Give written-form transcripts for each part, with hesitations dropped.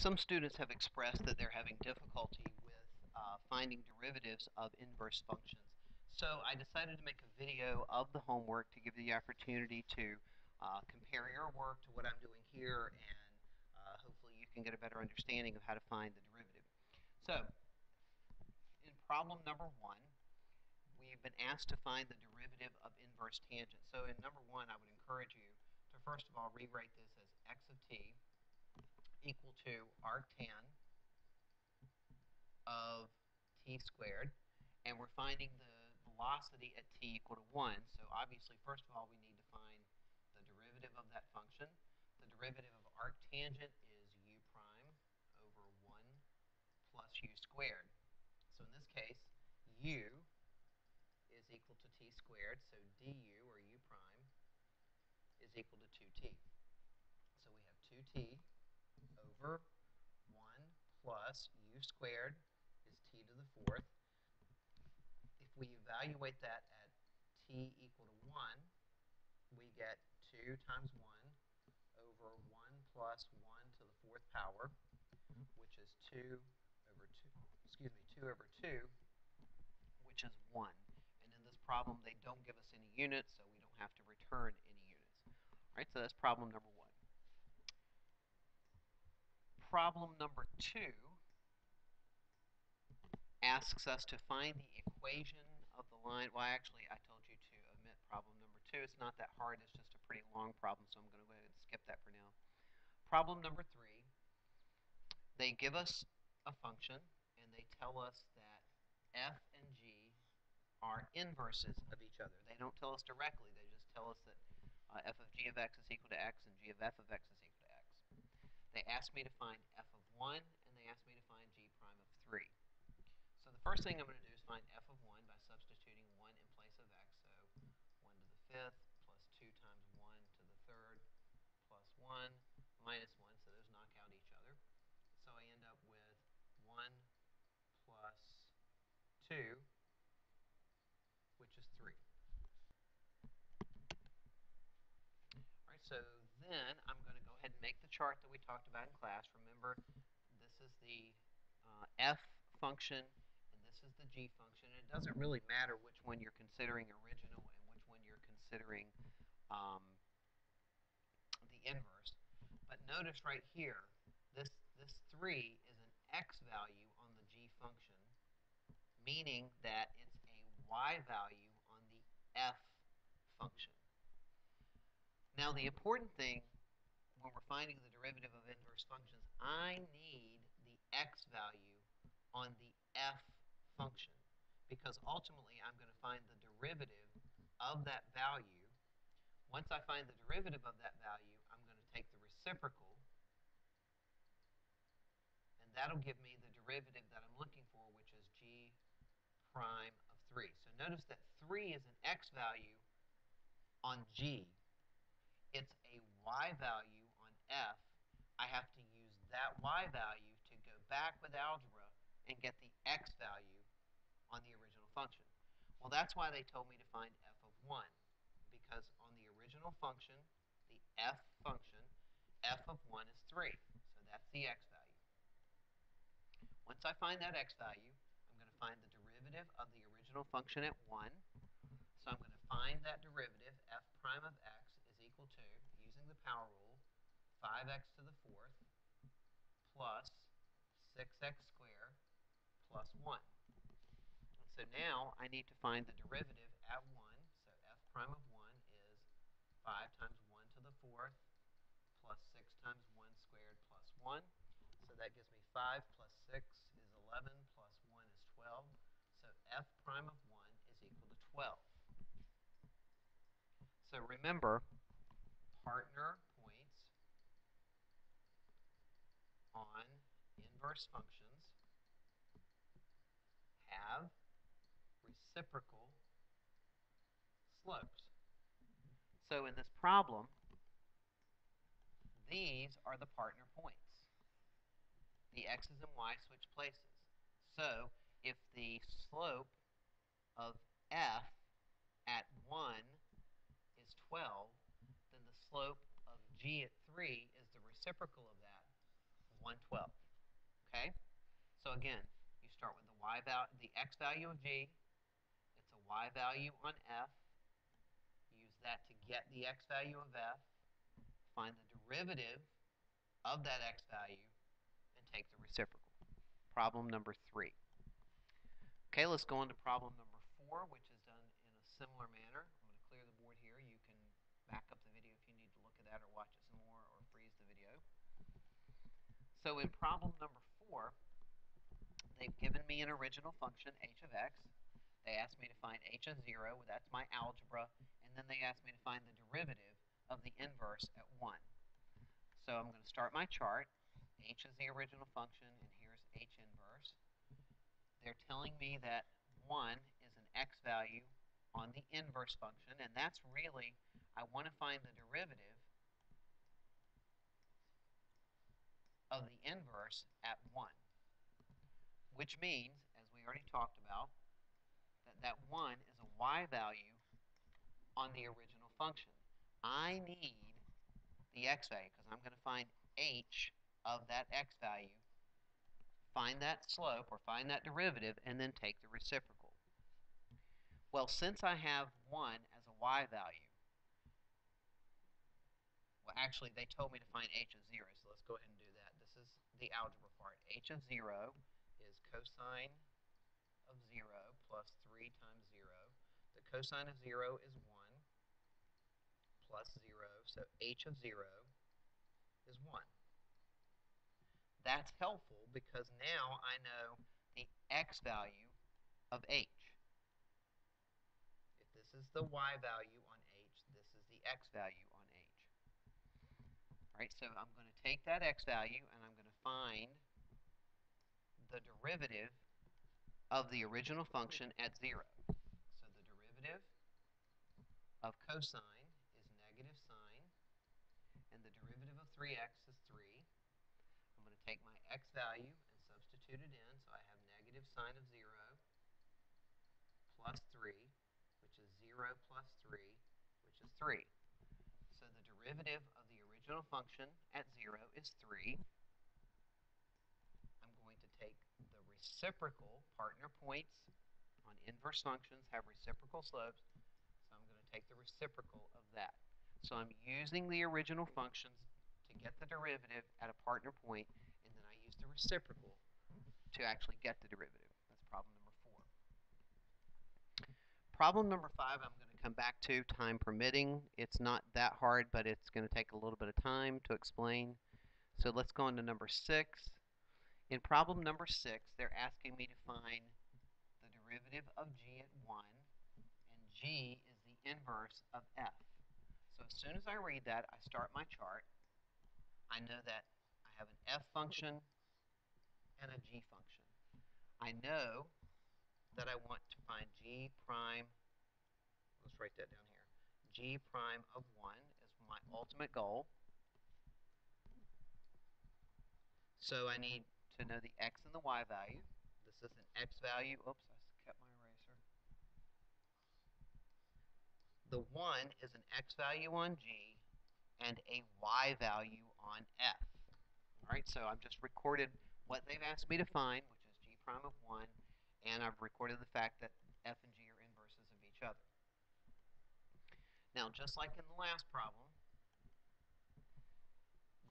Some students have expressed that they're having difficulty with finding derivatives of inverse functions. So I decided to make a video of the homework to give you the opportunity to compare your work to what I'm doing here, and hopefully you can get a better understanding of how to find the derivative. So in problem number 1, we've been asked to find the derivative of inverse tangent. So in number 1, I would encourage you to first of all rewrite this as x of t equal to arctan of t squared, and we're finding the velocity at t equal to 1. So obviously, first of all, we need to find the derivative of that function. The derivative of arctangent is u prime over 1 plus u squared. So in this case, u is equal to t squared, so du, or u prime, is equal to 2t. So we have 2t over 1 plus u squared is t to the 4th. If we evaluate that at t equal to 1, we get 2 times 1 over 1 plus 1 to the 4th power, which is 2 over 2, which is 1. And in this problem, they don't give us any units, so we don't have to return any units. All right, so that's problem number 1. Problem number 2 asks us to find the equation of the line. Well, actually, I told you to omit problem number 2. It's not that hard. It's just a pretty long problem, so I'm going to go ahead and skip that for now. Problem number 3, they give us a function, and they tell us that f and g are inverses of each other. They don't tell us directly. They just tell us that f of g of x is equal to x, and g of f of x is equal to x. They asked me to find f of 1, and they asked me to find g prime of 3. So the first thing I'm going to do is find f of 1 by substituting 1 in place of x. So 1 to the 5th plus 2 times 1 to the 3rd plus 1 minus 1. So those knock out each other. So I end up with 1 plus 2, which is 3. All right, so then I'm going to go ahead and make the chart that we talked about in class. Remember, this is the f function, and this is the g function. And it doesn't really matter which one you're considering original and which one you're considering the inverse. But notice right here, this 3 is an x value on the g function, meaning that it's a y value on the f function. Now, the important thing when we're finding the derivative of inverse functions, I need the x value on the f function, because ultimately I'm going to find the derivative of that value. Once I find the derivative of that value, I'm going to take the reciprocal, and that'll give me the derivative that I'm looking for, which is g prime of 3. So notice that 3 is an x value on g. It's a y value on f. I have to use that y value to go back with algebra and get the x value on the original function. Well, that's why they told me to find f of 1, because on the original function, the f function, f of 1 is 3. So that's the x value. Once I find that x value, I'm going to find the derivative of the original function at 1. So I'm going to find that derivative, f prime of x is equal to, using the power rule, 5x to the 4th plus 6x squared plus 1. And so now I need to find the derivative at 1. So f prime of 1 is 5 times 1 to the 4th plus 6 times 1 squared plus 1. So that gives me 5 plus 6 is 11 plus 1 is 12. So f prime of 1 is equal to 12. So remember, partner points on inverse functions have reciprocal slopes. So in this problem, these are the partner points. The x's and y switch places. So if the slope of f at 1 is 12, then the slope of g at 3 is the reciprocal of that, 1/12. Okay? So again, you start with the x value of g. It's a y value on f. Use that to get the x value of f. Find the derivative of that x value and take the reciprocal. Problem number 3. Okay, let's go on to problem number 4, which is done in a similar manner. I'm going to clear the board here. You can back up the video if you need to look at that or watch it some more or freeze the video. So in problem number 4, they've given me an original function, h of x. They asked me to find h of 0. That's my algebra. And then they asked me to find the derivative of the inverse at 1. So I'm going to start my chart. H is the original function, and here's h inverse. They're telling me that 1 is an x value on the inverse function, and that's really, I want to find the derivative of the inverse at 1, which means, as we already talked about, that 1 is a y value on the original function. I need the x value because I'm going to find h of that x value, find that slope or find that derivative, and then take the reciprocal. Well, since I have 1 as a y value, well, actually, they told me to find h of 0, so let's go ahead and do that. This is the algebra part. H of 0 is cosine of 0 plus 3 times 0. The cosine of 0 is 1 plus 0, so h of 0 is 1. That's helpful because now I know the x value of h. If this is the y value on h, this is the x value on h. All right, so I'm going to take that x value and I'm going to find the derivative of the original function at 0. So the derivative of cosine is negative sine, and the derivative of 3x is 3. I'm going to take my x value and substitute it in, so I have negative sine of 0 plus 3, which is 0 plus 3, which is 3. So the derivative of the original function at 0 is 3. I'm going to take the reciprocal. Partner points on inverse functions have reciprocal slopes, so I'm going to take the reciprocal of that. So I'm using the original functions to get the derivative at a partner point, and then I use the reciprocal to actually get the derivative. That's problem number 4. Problem number 5 I'm going to come back to, time permitting. It's not that hard, but it's going to take a little bit of time to explain. So let's go on to number 6. In problem number 6, they're asking me to find the derivative of g at 1, and g is the inverse of f. So as soon as I read that, I start my chart. I know that I have an f function and a g function. I know that I want to find g prime, let's write that down here, g prime of 1 is my ultimate goal. So I need to know the x and the y value. This is an x value. Oops, I kept my eraser. The 1 is an x value on g and a y value on f. All right, so I've just recorded what they've asked me to find, which is g prime of 1, and I've recorded the fact that f and g are inverses of each other. Now, just like in the last problem,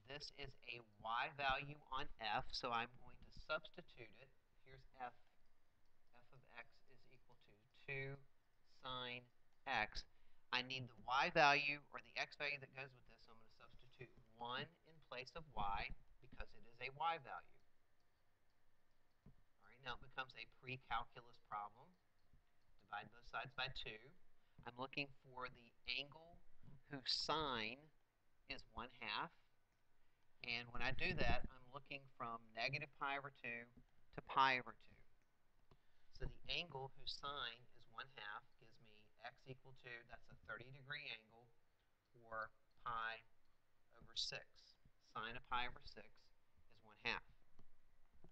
this is a y value on f, so I'm going to substitute it. Here's f. F of x is equal to 2 sine x. I need the y value or the x value that goes with this, so I'm going to substitute 1 in place of y because it is a y value. All right, now it becomes a pre-calculus problem. Divide both sides by 2. I'm looking for the angle whose sine is 1/2. And when I do that, I'm looking from negative pi over 2 to pi over 2. So the angle whose sine is 1/2 gives me x equal to, that's a 30-degree angle, or pi over 6. Sine of pi over 6 is 1/2.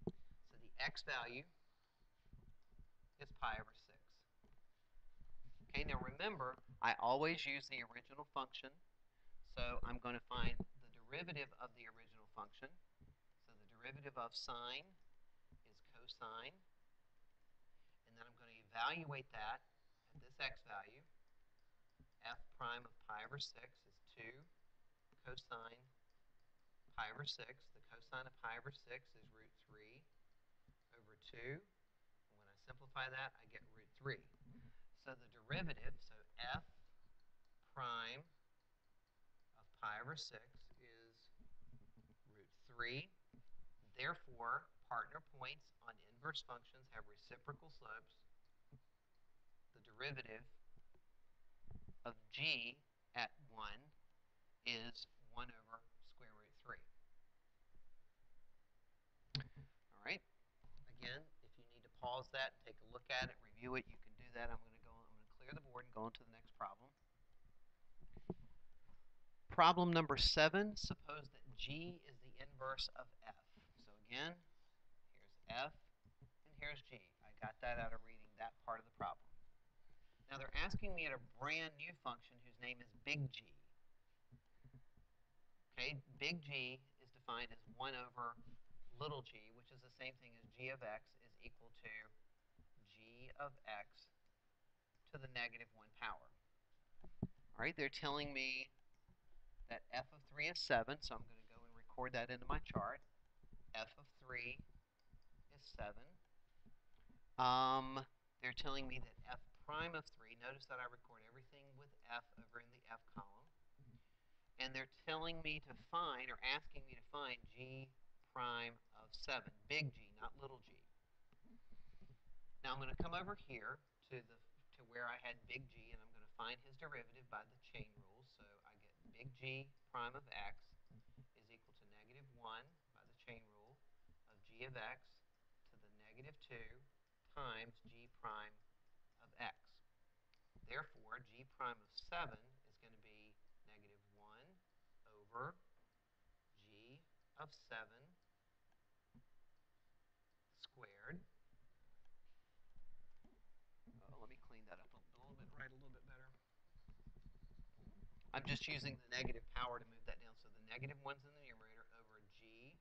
So the x value is pi over 6. Okay, now remember, I always use the original function. So I'm going to find the derivative of the original function. So the derivative of sine is cosine, and then I'm going to evaluate that at this x value. F prime of pi over 6 is 2 cosine pi over 6. The cosine of pi over 6 is root 3 over 2. And when I simplify that, I get root 3. So the derivative, so f prime of pi over 6 is root 3. Therefore, partner points on inverse functions have reciprocal slopes. The derivative of g at 1 is 1 over square root 3. All right. Again, if you need to pause that, take a look at it, review it, you can do that. I'm going to clear the board and go on to the next problem. Problem number 7, suppose that g is the inverse of f. So again, here's f and here's g. I got that out of reading that part of the problem. Now they're asking me at a brand new function whose name is big G. Okay, big G is defined as 1 over little g, which is the same thing as g of x is equal to g of x to the negative 1 power. All right, they're telling me that f of 3 is 7, so I'm going to go and record that into my chart. F of 3 is 7. They're telling me that f prime of 3, notice that I record everything with f over in the f column. And they're telling me to find, or asking me to find, g prime of 7. Big G, not little g. Now I'm going to come over here to where I had big G, and I'm going to find his derivative by the chain rule. So I get big G prime of x is equal to negative 1 by the chain rule of g of x to the negative 2 times g prime of x. Therefore, g prime of 7 is going to be negative 1 over g of 7 squared. Let me clean that up a little bit, write a little bit better. I'm just using the negative power to move that down. So the negative 1's in the numerator over g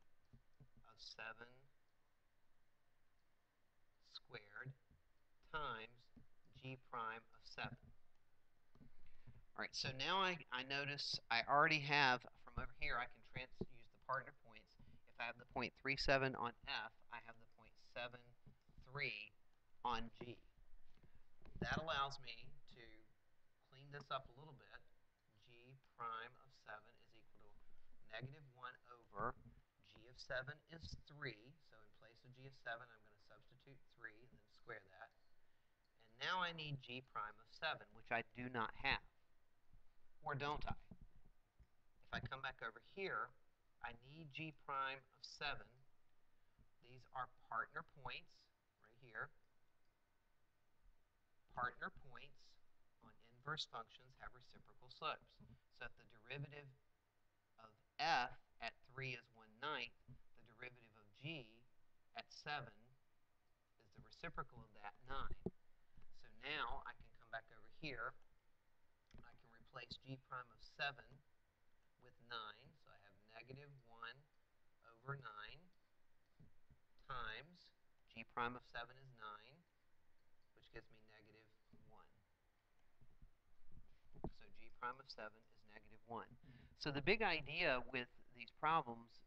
of 7 squared times g prime of 7. All right, so now I notice I already have, from over here, I can use the partner points. If I have the point 37 on F, I have the point 73 on G. That allows me to clean this up a little bit. G prime of 7 is equal to negative 1 over G of 7 is 3. So in place of G of 7, I'm going to substitute 3 and then square that. And now I need G prime of 7, which I do not have. Or don't I? If I come back over here, I need G prime of 7. These are partner points right here. Partner points on inverse functions have reciprocal slopes. So if the derivative of f at 3 is 1/9, the derivative of g at 7 is the reciprocal of that, 9. So now I can come back over here. I can replace g prime of 7 with 9. So I have negative 1 over 9 times g prime of 7 is 9, which gives me negative 1. So g prime of 7 is negative 1. So the big idea with these problems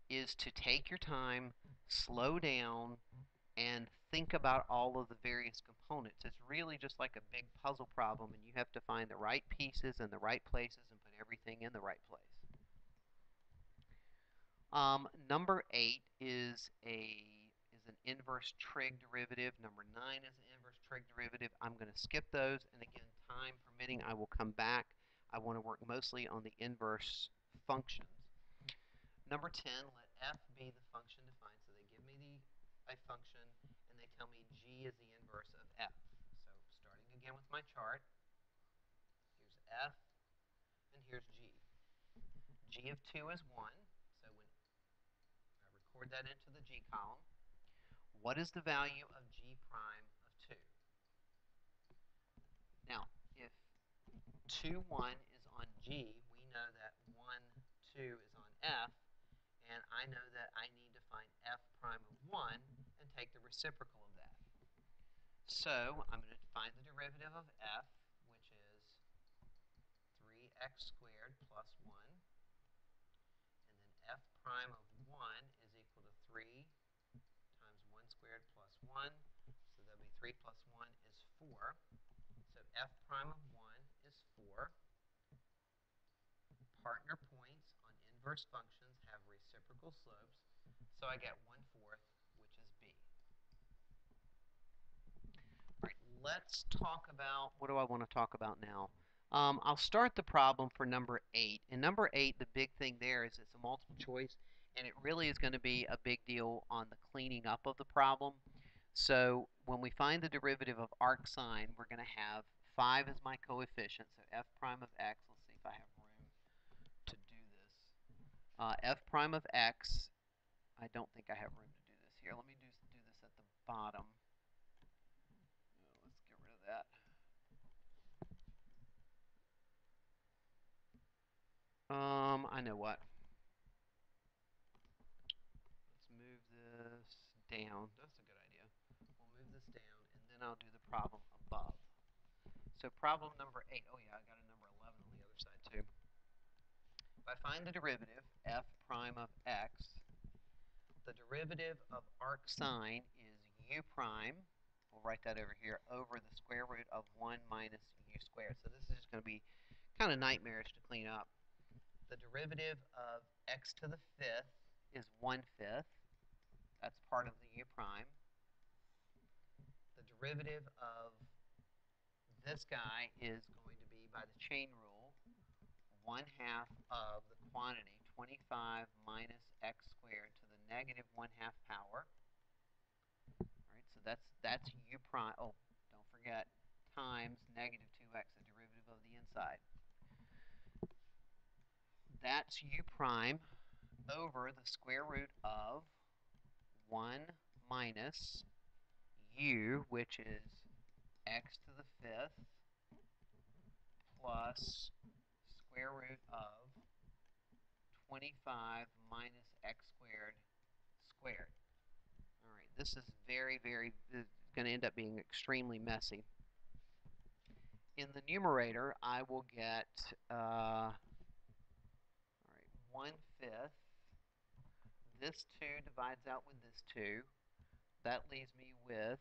is to take your time, slow down, and think about all of the various components. It's really just like a big puzzle problem, and you have to find the right pieces in the right places and put everything in the right place. Number 8 is an inverse trig derivative. Number 9 is an inverse trig derivative. I'm going to skip those, and again, time permitting, I will come back. I want to work mostly on the inverse functions. Number 10, let f be the function defined. So they give me a function, and they tell me g is the inverse of f. So starting again with my chart, here's f, and here's g. G of 2 is 1, so when I record that into the g column, what is the value of g prime of 2? Now, if 2, 1 is on g, we know that 1, 2 is on f, and I know that I need to find reciprocal of that. So I'm going to find the derivative of f, which is 3x squared plus 1. And then f prime of 1 is equal to 3 times 1 squared plus 1. So that'll be 3 plus 1 is 4. So f prime of 1 is 4. Partner points on inverse functions have reciprocal slopes. So I get 1/4, which is b. All right, let's talk about, what do I want to talk about now? I'll start the problem for number 8. In number 8, the big thing there is it's a multiple choice, and it really is going to be a big deal on the cleaning up of the problem. So when we find the derivative of arcsine, we're going to have 5 as my coefficient, so f prime of x. Let's see if I have room to do this. F prime of x, I don't think I have room to do this here. Let me do this at the bottom. Let's get rid of that. I know what. Let's move this down. That's a good idea. We'll move this down, and then I'll do the problem above. So problem number 8. Oh, yeah, I got a number 11 on the other side, too. If I find the derivative, f prime of x, the derivative of arcsine is u prime. We'll write that over here, over the square root of 1 minus u squared. So this is just going to be kind of nightmarish to clean up. The derivative of x to the 5th is 1/5. That's part of the u prime. The derivative of this guy is going to be, by the chain rule, 1/2 of the quantity, 25 minus x squared to the negative 1/2 power. All right, so that's u prime. Oh, don't forget, times negative 2x, the derivative of the inside. That's u prime over the square root of 1 minus u, which is x to the 5th, plus square root of 25 minus x squared squared. All right, this is going to end up being extremely messy. In the numerator, I will get, all right, 1/5. This 2 divides out with this 2. That leaves me with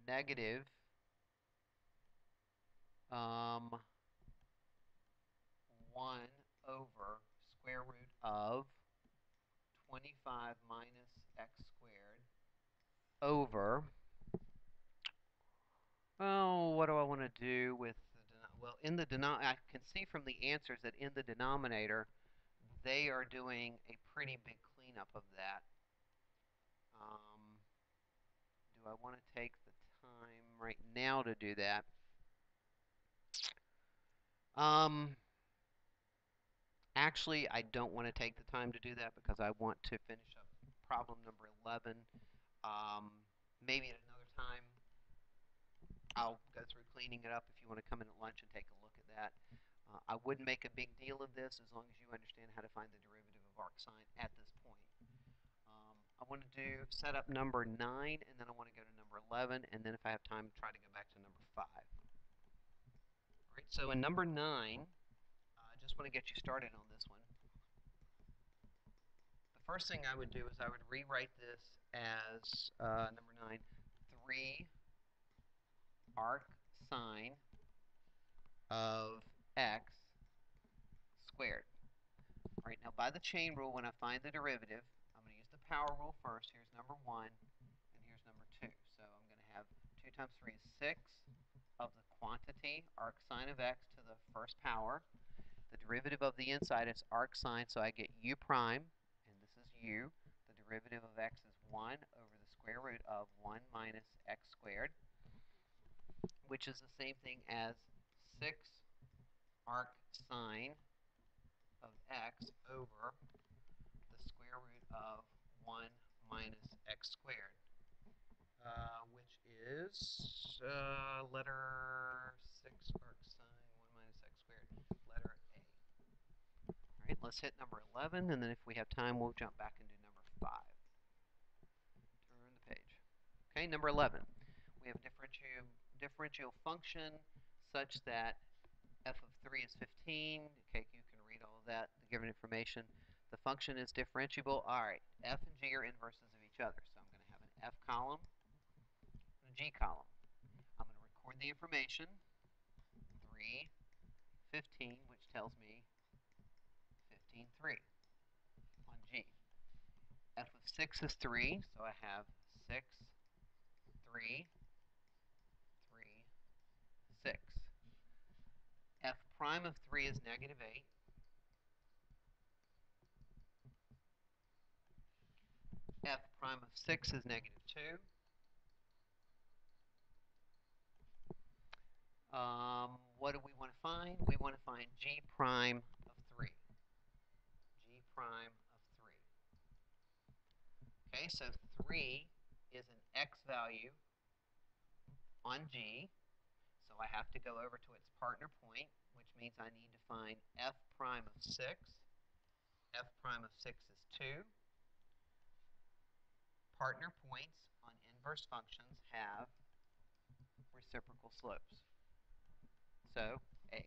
negative 1 over square root of 25 minus x squared over, oh, what do I want to do with the, well, in the I can see from the answers that in the denominator, they are doing a pretty big cleanup of that. Do I want to take the time right now to do that? Actually, I don't want to take the time to do that because I want to finish up problem number 11. Maybe at another time, I'll go through cleaning it up if you want to come in at lunch and take a look at that. I wouldn't make a big deal of this as long as you understand how to find the derivative of arcsine at this point. I want to set up number 9, and then I want to go to number 11, and then if I have time, try to go back to number 5. All right, so in number 9, I just want to get you started on this one. The first thing I would do is I would rewrite this as number 9, 3 arcsine of x squared. All right, now by the chain rule, when I find the derivative, I'm going to use the power rule first. Here's number 1, and here's number 2. So I'm going to have 2 times 3 is 6 of the quantity arcsine of x to the first power. The derivative of the inside is arcsine, so I get u prime, and this is u. The derivative of x is 1 over the square root of 1 minus x squared, which is the same thing as 6 arcsine of x over the square root of 1 minus x squared, which is letter 6 arcsine 1 minus x squared, letter A. All right, let's hit number 11, and then if we have time, we'll jump back and do number 5. Turn the page. Okay, number 11. We have a differential function such that f of 3 is 15. Okay, you can read all of that, the given information. The function is differentiable. All right, f and g are inverses of each other. So I'm going to have an f column and a g column. I'm going to record the information, 3, 15, which tells me 15, 3 on g. F of 6 is 3, so I have 6, 3, 3, 6. F prime of 3 is negative 8. F prime of 6 is negative 2. What do we want to find? We want to find g prime of 3. G prime of 3. Okay, so 3 is an x value on G. So I have to go over to its partner point, which means I need to find f prime of 6. F prime of 6 is 2. Partner points on inverse functions have reciprocal slopes. So A.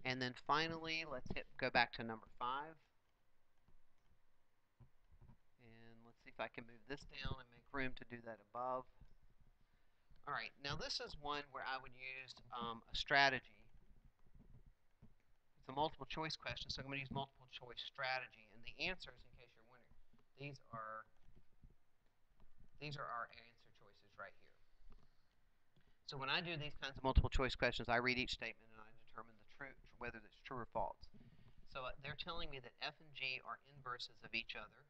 And then finally, let's go back to number 5. And let's see if I can move this down and make room to do that above. All right, now this is one where I would use a strategy. It's a multiple choice question, so I'm going to use multiple choice strategy. And the answers, in case you're wondering, these are our answer choices right here. So when I do these kinds of multiple choice questions, I read each statement and I determine whether it's true or false. So they're telling me that f and g are inverses of each other.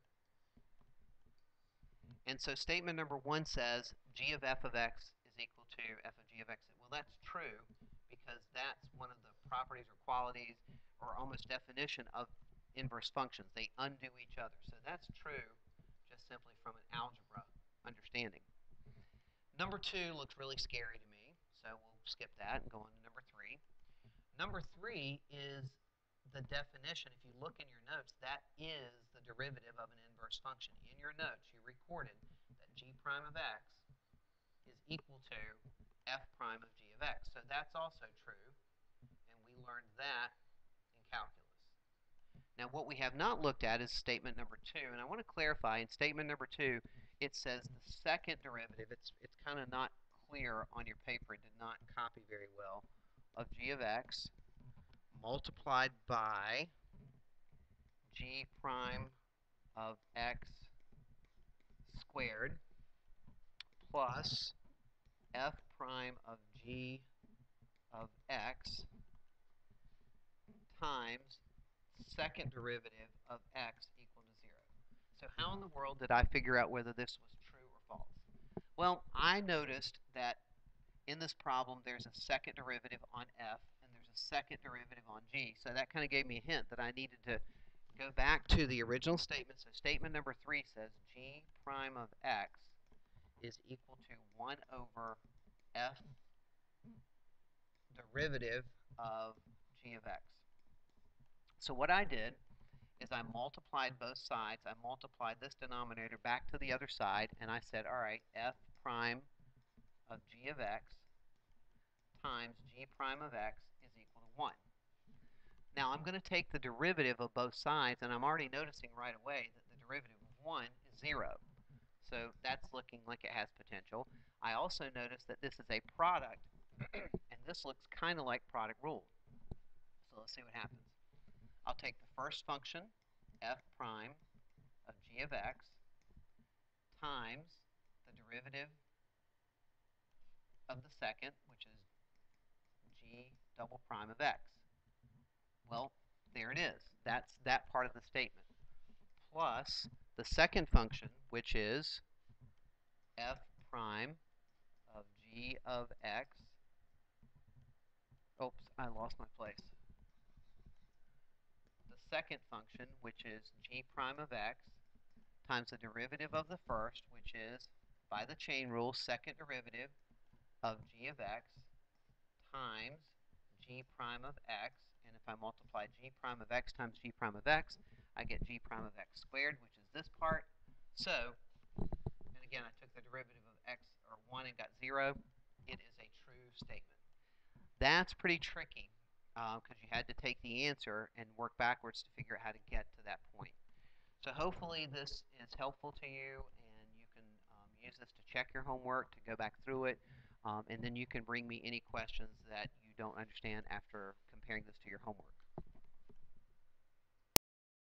And so statement number 1 says g of f of x is equal to f of g of x. Well, that's true because that's one of the properties or qualities or almost definition of inverse functions. They undo each other. So that's true just simply from an algebra understanding. Number 2 looks really scary to me, so we'll skip that and go on to number 3. Number 3 is the definition. If you look in your notes, that is the derivative of an inverse function. In your notes, you recorded that g prime of x is equal to f prime of g of x. So that's also true, and we learned that in calculus. Now, what we have not looked at is statement number 2, and I want to clarify, in statement number 2, it says the second derivative. It's kind of not clear on your paper. It did not copy very well, of g of x multiplied by g prime of x squared plus f prime of g of x times second derivative of x equal to 0. So how in the world did I figure out whether this was true or false? Well, I noticed that in this problem there's a second derivative on f and there's a second derivative on g. So that kind of gave me a hint that I needed to go back to the original statement. So statement number 3 says g prime of x is equal to 1 over f derivative of g of x. So what I did is I multiplied both sides. I multiplied this denominator back to the other side, and I said, all right, f prime of g of x times g prime of x is equal to 1. Now I'm going to take the derivative of both sides, and I'm already noticing right away that the derivative of 1 is 0. So that's looking like it has potential. I also notice that this is a product, and this looks kind of like product rule. So let's see what happens. I'll take the first function, f prime of g of x, times the derivative of the second, which is g double prime of x. Well, there it is. That's that part of the statement. Plus the second function, which is f prime of g of x. Oops, I lost my place. The second function, which is g prime of x, times the derivative of the first, which is, by the chain rule, second derivative of g of x, times g prime of x. And if I multiply g prime of x times g prime of x, I get g prime of x squared, which is this part. So I'm going to again, I took the derivative of x or 1 and got 0, it is a true statement. That's pretty tricky because you had to take the answer and work backwards to figure out how to get to that point. So hopefully this is helpful to you, and you can use this to check your homework, to go back through it, and then you can bring me any questions that you don't understand after comparing this to your homework.